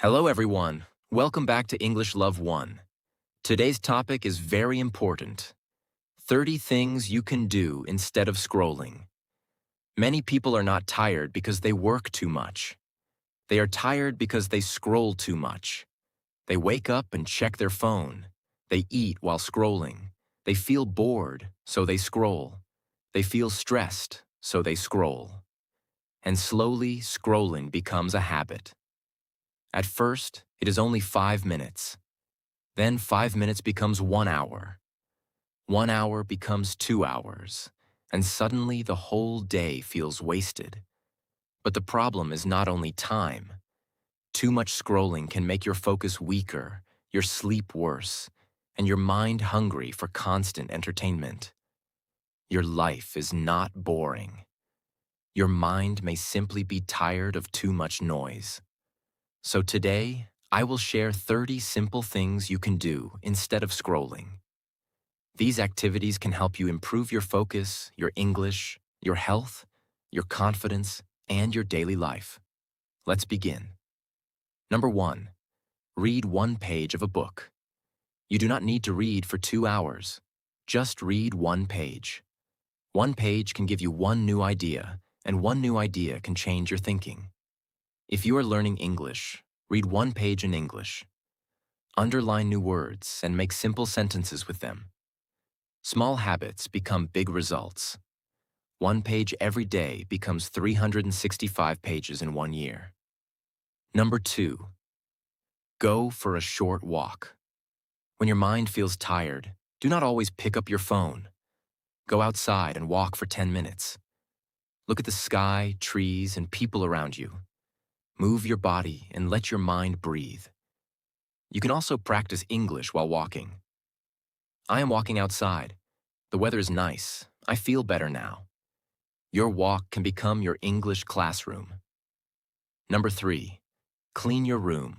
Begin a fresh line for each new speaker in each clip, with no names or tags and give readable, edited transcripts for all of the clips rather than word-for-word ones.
Hello, everyone. Welcome back to English Love 1. Today's topic is very important. 30 things you can do instead of scrolling. Many people are not tired because they work too much. They are tired because they scroll too much. They wake up and check their phone. They eat while scrolling. They feel bored, so they scroll. They feel stressed, so they scroll. And slowly, scrolling becomes a habit. At first, it is only 5 minutes. Then 5 minutes becomes 1 hour. 1 hour becomes 2 hours. And suddenly the whole day feels wasted. But the problem is not only time. Too much scrolling can make your focus weaker, your sleep worse, and your mind hungry for constant entertainment. Your life is not boring. Your mind may simply be tired of too much noise. So today, I will share 30 simple things you can do instead of scrolling. These activities can help you improve your focus, your English, your health, your confidence, and your daily life. Let's begin. Number 1. Read one page of a book. You do not need to read for 2 hours. Just read one page. One page can give you one new idea, and one new idea can change your thinking. If you are learning English, read one page in English. Underline new words and make simple sentences with them. Small habits become big results. One page every day becomes 365 pages in 1 year. Number 2. Go for a short walk. When your mind feels tired, do not always pick up your phone. Go outside and walk for 10 minutes. Look at the sky, trees, and people around you. Move your body and let your mind breathe. You can also practice English while walking. I am walking outside. The weather is nice. I feel better now. Your walk can become your English classroom. Number 3. Clean your room.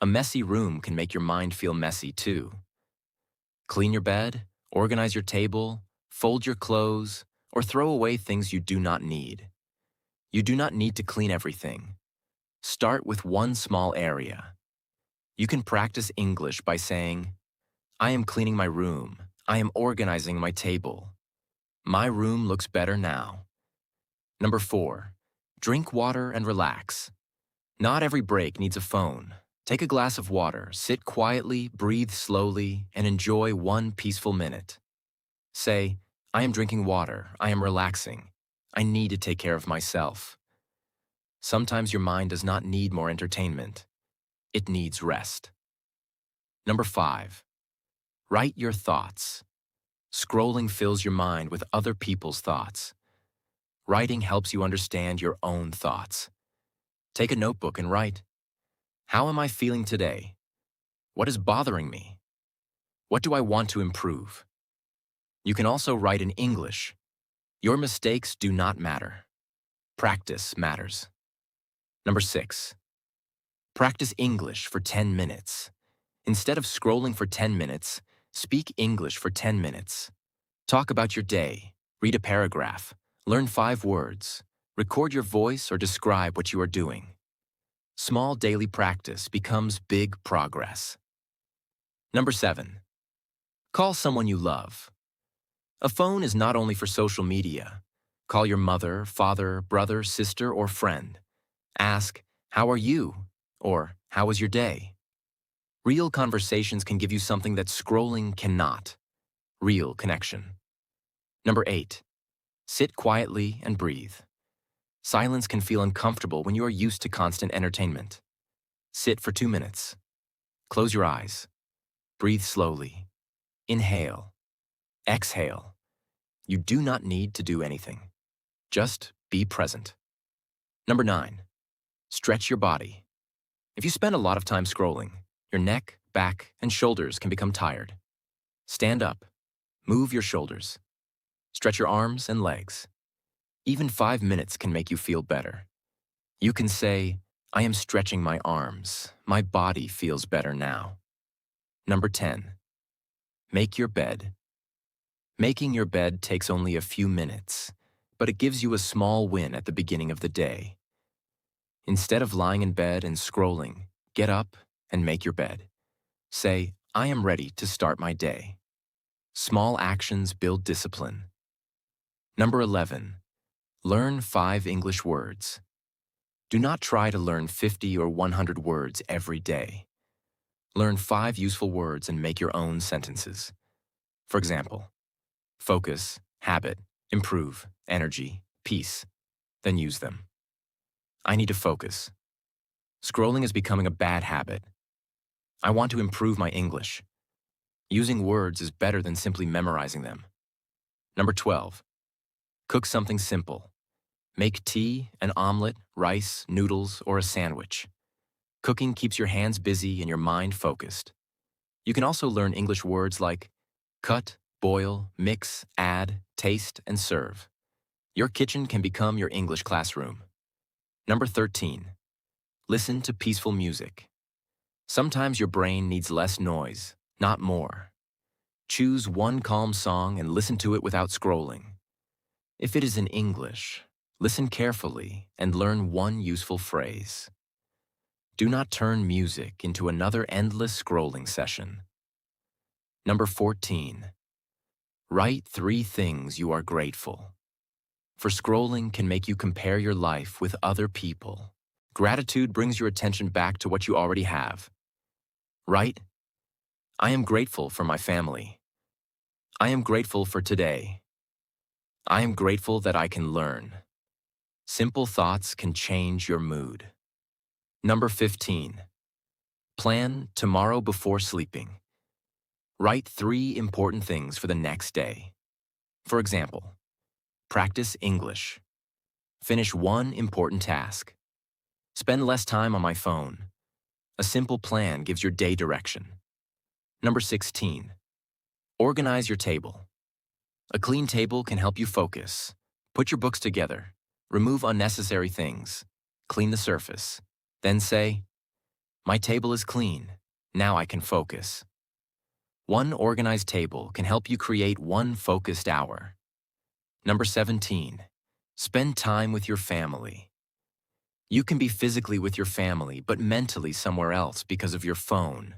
A messy room can make your mind feel messy too. Clean your bed, organize your table, fold your clothes, or throw away things you do not need. You do not need to clean everything. Start with one small area. You can practice English by saying, I am cleaning my room. I am organizing my table. My room looks better now. Number 4. Drink water and relax. Not every break needs a phone. Take a glass of water, sit quietly, breathe slowly, and enjoy one peaceful minute. Say, I am drinking water. I am relaxing. I need to take care of myself. Sometimes your mind does not need more entertainment. It needs rest. Number 5. Write your thoughts. Scrolling fills your mind with other people's thoughts. Writing helps you understand your own thoughts. Take a notebook and write, how am I feeling today? What is bothering me? What do I want to improve? You can also write in English. Your mistakes do not matter. Practice matters. Number 6. Practice English for 10 minutes. Instead of scrolling for 10 minutes, speak English for 10 minutes. Talk about your day, read a paragraph, learn 5 words, record your voice or describe what you are doing. Small daily practice becomes big progress. Number 7. Call someone you love. A phone is not only for social media. Call your mother, father, brother, sister, or friend. Ask, how are you? Or, how was your day? Real conversations can give you something that scrolling cannot. Real connection. Number 8. Sit quietly and breathe. Silence can feel uncomfortable when you are used to constant entertainment. Sit for 2 minutes. Close your eyes. Breathe slowly. Inhale. Exhale. You do not need to do anything. Just be present. Number 9. Stretch your body. If you spend a lot of time scrolling, your neck, back, and shoulders can become tired. Stand up. Move your shoulders. Stretch your arms and legs. Even 5 minutes can make you feel better. You can say, I am stretching my arms. My body feels better now. Number 10. Make your bed. Making your bed takes only a few minutes, but it gives you a small win at the beginning of the day. Instead of lying in bed and scrolling, Get up and make your bed. Say, I am ready to start my day. Small actions build discipline. Number 11. Learn 5 English words. Do not try to learn 50 or 100 words every day. Learn 5 useful words and make your own sentences. For example, focus, habit, improve, energy, peace. Then use them. I need to focus. Scrolling is becoming a bad habit. I want to improve my English. Using words is better than simply memorizing them. Number 12. Cook something simple. Make tea, an omelet, rice, noodles, or a sandwich. Cooking keeps your hands busy and your mind focused. You can also learn English words like cut, boil, mix, add, taste, and serve. Your kitchen can become your English classroom. Number 13. Listen to peaceful music. Sometimes your brain needs less noise, not more. Choose one calm song and listen to it without scrolling. If it is in English, listen carefully and learn one useful phrase. Do not turn music into another endless scrolling session. Number 14. Write 3 things you are grateful for. Scrolling can make you compare your life with other people. Gratitude brings your attention back to what you already have. Write, I am grateful for my family. I am grateful for today. I am grateful that I can learn. Simple thoughts can change your mood. Number 15. Plan tomorrow before sleeping. Write 3 important things for the next day. For example, practice English. Finish 1 important task. Spend less time on my phone. A simple plan gives your day direction. Number 16. Organize your table. A clean table can help you focus. Put your books together. Remove unnecessary things. Clean the surface. Then say, my table is clean. Now I can focus. One organized table can help you create 1 focused hour. Number 17. Spend time with your family. You can be physically with your family, but mentally somewhere else because of your phone.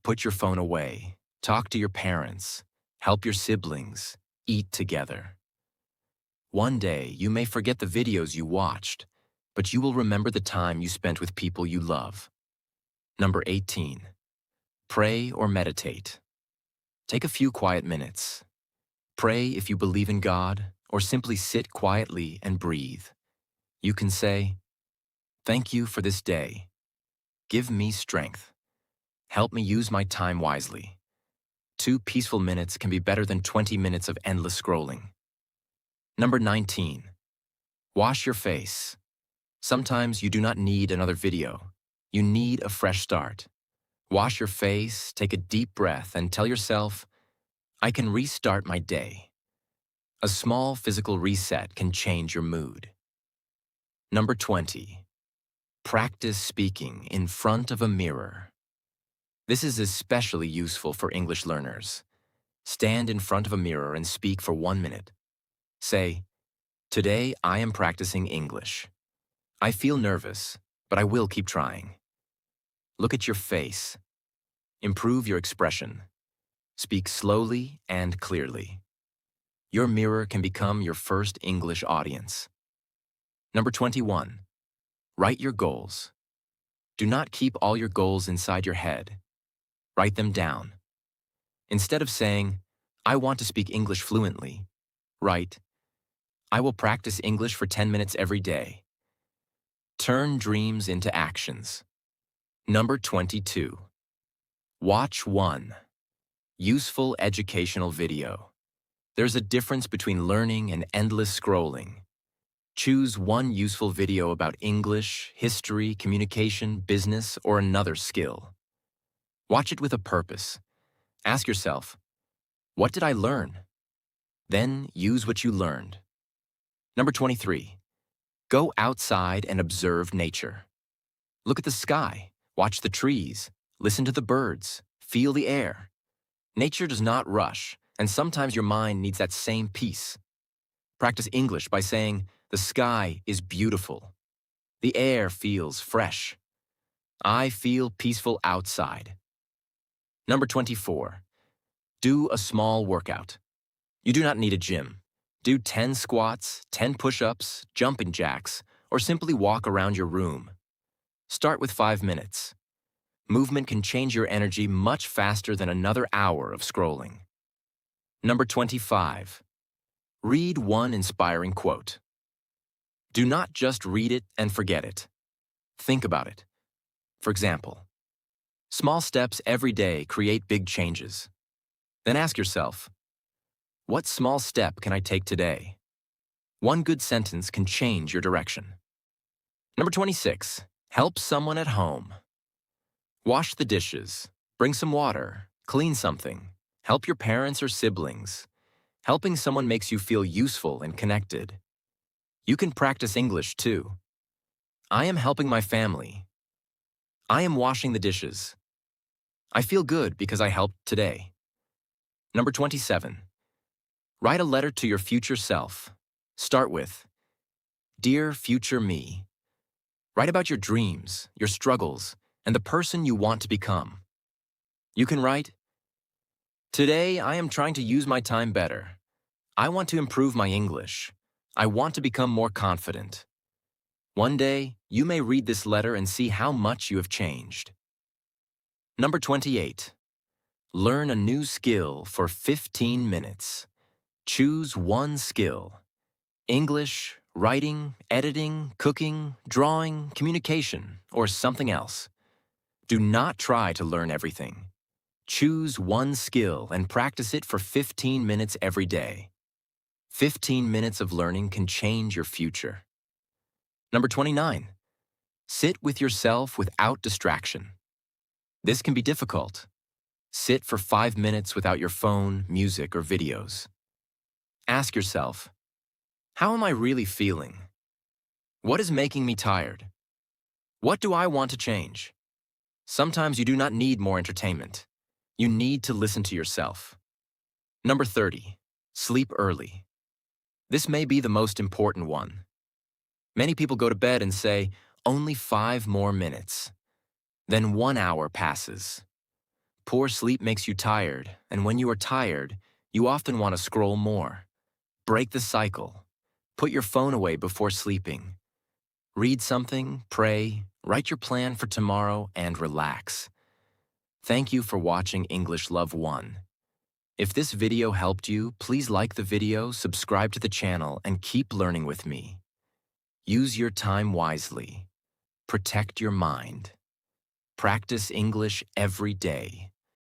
Put your phone away. Talk to your parents. Help your siblings. Eat together. One day, you may forget the videos you watched, but you will remember the time you spent with people you love. Number 18. Pray or meditate. Take a few quiet minutes. Pray if you believe in God, or simply sit quietly and breathe. You can say, thank you for this day. Give me strength. Help me use my time wisely. 2 peaceful minutes can be better than 20 minutes of endless scrolling. Number 19. Wash your face. Sometimes you do not need another video. You need a fresh start. Wash your face, take a deep breath, and tell yourself, I can restart my day. A small physical reset can change your mood. Number 20. Practice speaking in front of a mirror. This is especially useful for English learners. Stand in front of a mirror and speak for 1 minute. Say, today I am practicing English. I feel nervous, but I will keep trying. Look at your face. Improve your expression. Speak slowly and clearly. Your mirror can become your first English audience. Number 21. Write your goals. Do not keep all your goals inside your head. Write them down. Instead of saying, I want to speak English fluently, write, I will practice English for 10 minutes every day. Turn dreams into actions. Number 22. Watch 1 useful educational video. There's a difference between learning and endless scrolling. Choose 1 useful video about English, history, communication, business, or another skill. Watch it with a purpose. Ask yourself, what did I learn? Then use what you learned. Number 23. Go outside and observe nature. Look at the sky, watch the trees, listen to the birds, feel the air. Nature does not rush, and sometimes your mind needs that same peace. Practice English by saying, the sky is beautiful. The air feels fresh. I feel peaceful outside. Number 24. Do a small workout. You do not need a gym. Do 10 squats, 10 push-ups, jumping jacks, or simply walk around your room. Start with 5 minutes. Movement can change your energy much faster than another hour of scrolling. Number 25. Read one inspiring quote. Do not just read it and forget it. Think about it. For example, small steps every day create big changes. Then ask yourself, what small step can I take today? One good sentence can change your direction. Number 26. Help someone at home. Wash the dishes, bring some water, clean something, help your parents or siblings. Helping someone makes you feel useful and connected. You can practice English too. I am helping my family. I am washing the dishes. I feel good because I helped today. Number 27. Write a letter to your future self. Start with, Dear future me. Write about your dreams, your struggles, and the person you want to become. You can write, Today I am trying to use my time better. I want to improve my English. I want to become more confident. One day, you may read this letter and see how much you have changed. Number 28. Learn a new skill for 15 minutes. Choose one skill. English, writing, editing, cooking, drawing, communication, or something else. Do not try to learn everything. Choose one skill and practice it for 15 minutes every day. 15 minutes of learning can change your future. Number 29. Sit with yourself without distraction. This can be difficult. Sit for 5 minutes without your phone, music, or videos. Ask yourself, how am I really feeling? What is making me tired? What do I want to change? Sometimes you do not need more entertainment. You need to listen to yourself. Number 30. Sleep early. This may be the most important one. Many people go to bed and say, only 5 more minutes. Then 1 hour passes. Poor sleep makes you tired, and when you are tired, you often want to scroll more. Break the cycle. Put your phone away before sleeping. Read something, pray, write your plan for tomorrow, and relax. Thank you for watching English Love 1. If this video helped you, please like the video, subscribe to the channel, and keep learning with me. Use your time wisely. Protect your mind. Practice English every day.